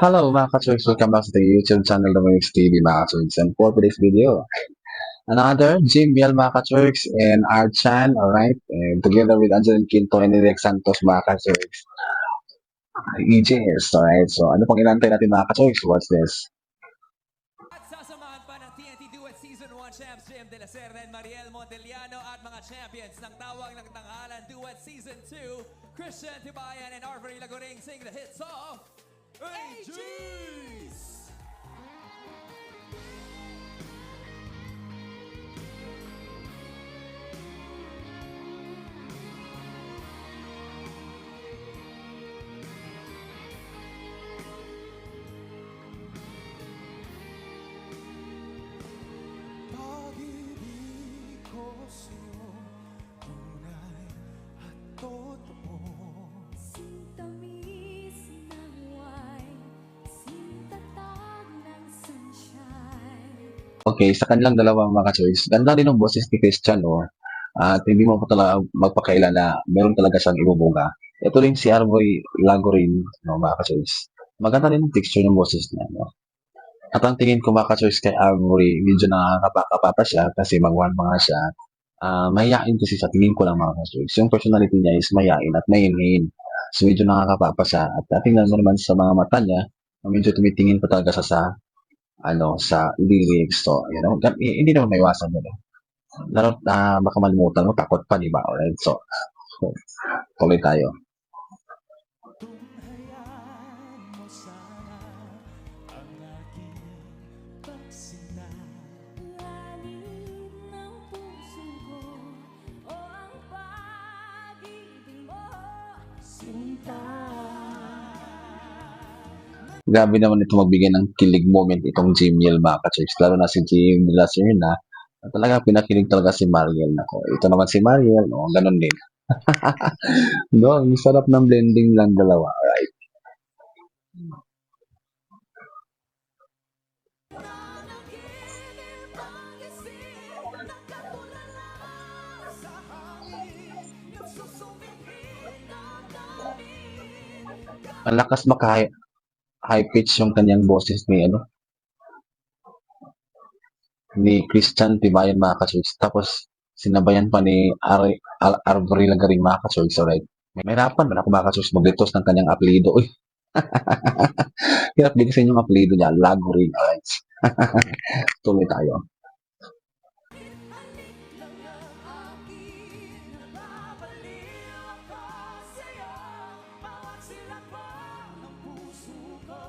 Hello mga ka-Church, welcome back to the YouTube channel of Mix TV mga ka-Church. And for today's video, another Jim Biel mga ka-Church and Archan, alright? And together with Angeline Quinto and Eric Santos mga ka-Church. EJS, alright? So ano pang inantay natin mga ka-Church? What's this? At sasamahan pa ng TNT Duet Season 1 Champs Jim De La Serna and Mariel Monteliano at mga champions ng Tawag ng Tanghalan Duet Season 2, Christian Tibayan and Arvery Lagoring sing the hit song, AGs! Pag-ibig ko sa'yo, tunay at totoo. Sintamis ng wine, sintatag ng sunshine. Okay, sa kanilang dalawa mga ka-Church, ganda rin ng boses ni Christian, no? At hindi mo pa talaga magpakaila na meron talaga siyang ibubuga. Ito rin si Arboy Lagorin, no, mga ka-Church. Maganda rin yung texture ng boses niya, no? At ang tingin ko mga ka-Church kay Arboy, medyo nakakapapa siya kasi mag-one mga siya. Mahihain kasi sa tingin ko lang mga ka-Church. Yung personality niya is mahihain at mahinhin. So medyo nakakapapa siya. At tingnan mo naman sa mga mata niya, medyo tumitingin pa talaga siya sa lyrics. So, hindi naman maiwasan yun. Lalo na baka malimutan mo, takot pa, di ba? Alright, so tuloy tayo. Tunghayan mo sana ang aking pagsinta. Lalim ng puso ko, o ang pag-ibig mo. Sinta. Grabe naman ito magbigay ng kilig moment itong Jimiel mga ka-Church. Lalo na si Jim De La Serna. Talaga pinakilig talaga si Mariel. Nako, ito naman si Mariel. No, ganun din. No, ang sarap ng blending lang dalawa. Alright. Nanaginip ang isip, nagkatulala sa hangin, nagsusumikit ang damdamin. Ang lakas high pitch yung kanyang boses ni Christian Tibayan mga ka-Church. Tapos sinabayan pa ni Arbory Lagaring mga ka-Church. Alright. Mahirapan man ako mga ka-Church mag-retos ng kanyang apelido. Uy, hirap din kasi yung apelido niya, Lagaring. Alright. Tuloy tayo. Halik lang ang akin, nababaliw ako sa'yo. Bawat silakbong ng puso ko,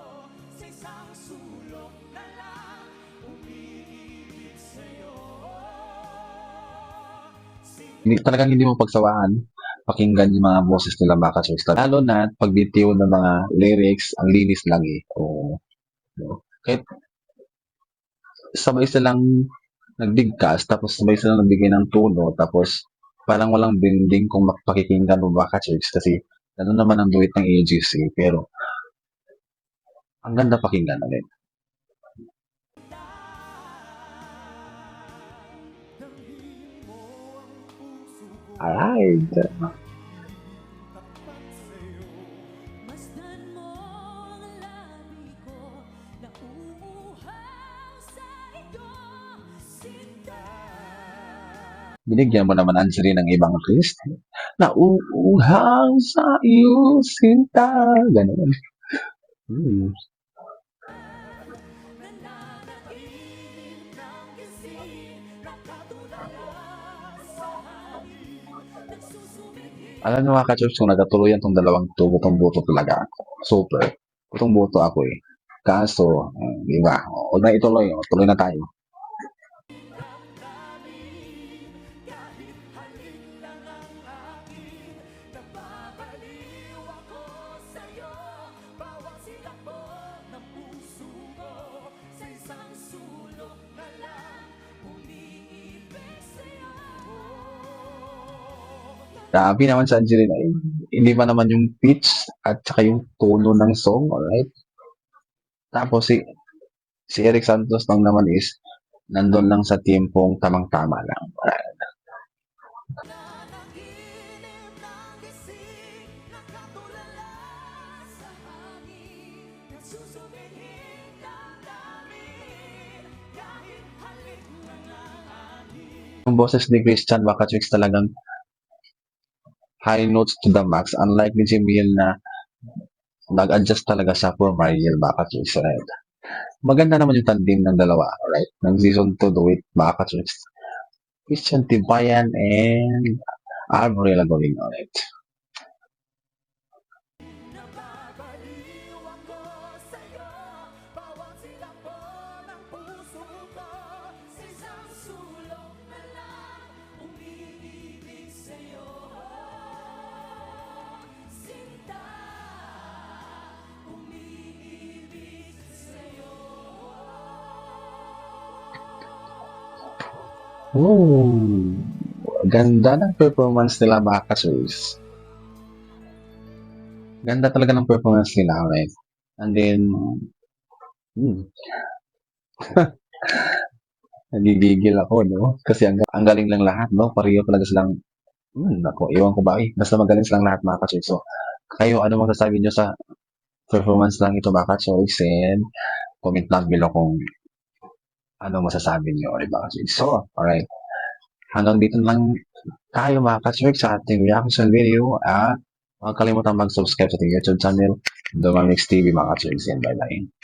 sa isang sulok na lang, umiibig sa'yo. Talagang hindi mo pagsawaan pakinggan yung mga boses nila mga ka-Church. Lalo na pag bitiw ng mga lyrics, ang linis lang eh. O, kahit sabay silang nagbigkas, tapos sabay silang nagbigay ng tono, tapos parang walang bending kung pakikinggan mo ba ka-Church kasi ano naman ang duet ng AGC, pero ang ganda pakinggan ulit. Damhin mo ang puso ko, Alright. tapat sa'yo. Masdan mo ang labi ko, nauuhaw sa iyo, sinta. Binigyan mo naman Angeline ng ibang twist. Nauuhaw sa iyo, sinta. Ganun. Nananaginip ng gising, nakatulala sa hangin, nagsusumikit. Alam nyo mga ka-Church, kung nagkatuloyan tong dalawang to, butong buto talaga ako. Super. Butong buto ako eh. Kaso, di ba? Huwag na ituloy. Tuloy na tayo. Kahit halik lang ang akin, nababaliw ako sa'yo. Bawat silakbong ng puso ko, sa isang sulok na lang, umiibig sa'yo. Grabe naman sa Angelina. Hindi ba naman yung pitch at saka yung tono ng song, alright? Tapos si Eric Santos lang naman is nandun lang sa tiempong tamang-tama lang. Alright. Nananaginip ng gising, nakatulala sa hangin, Susumihin lang namin kahit halik na lang Yung boses ni Christian mga ka-chicks talagang high notes to the max. Unlike ni Jimiel na nag-adjust talaga siya for Mariel mga ka-chicks. Right? Maganda naman yung tandem ng dalawa. Right? Ng season 2 do it mga ka-chicks. Christian Tibayan and Arbory Lagorin. Alright. Nababaliw ako sa'yo, bawat silabo ng puso ko. Sa isang sulok na lang umiibig sa'yo. Sinta, umiibig sa'yo. Oh, ganda ng performance nila mga ka-chicks. Ganda talaga ng performance nila, right? And then, nagigigil ako, no? Kasi ang galing lang lahat, no? Pareho talaga silang, ako, iwan ko ba eh. Basta magaling silang lahat mga ka-chicks. So, kayo, ano masasabi nyo sa performance lang ito mga ka-chicks? And comment lang below kung ano masasabi nyo, diba ka-chicks? So, alright. Hanggang dito lang tayo mga ka-chicks sa ating reaction video at huwag kalimutan mag-subscribe sa ating YouTube channel, Domamix TV mga ka-chicks. And bye-bye.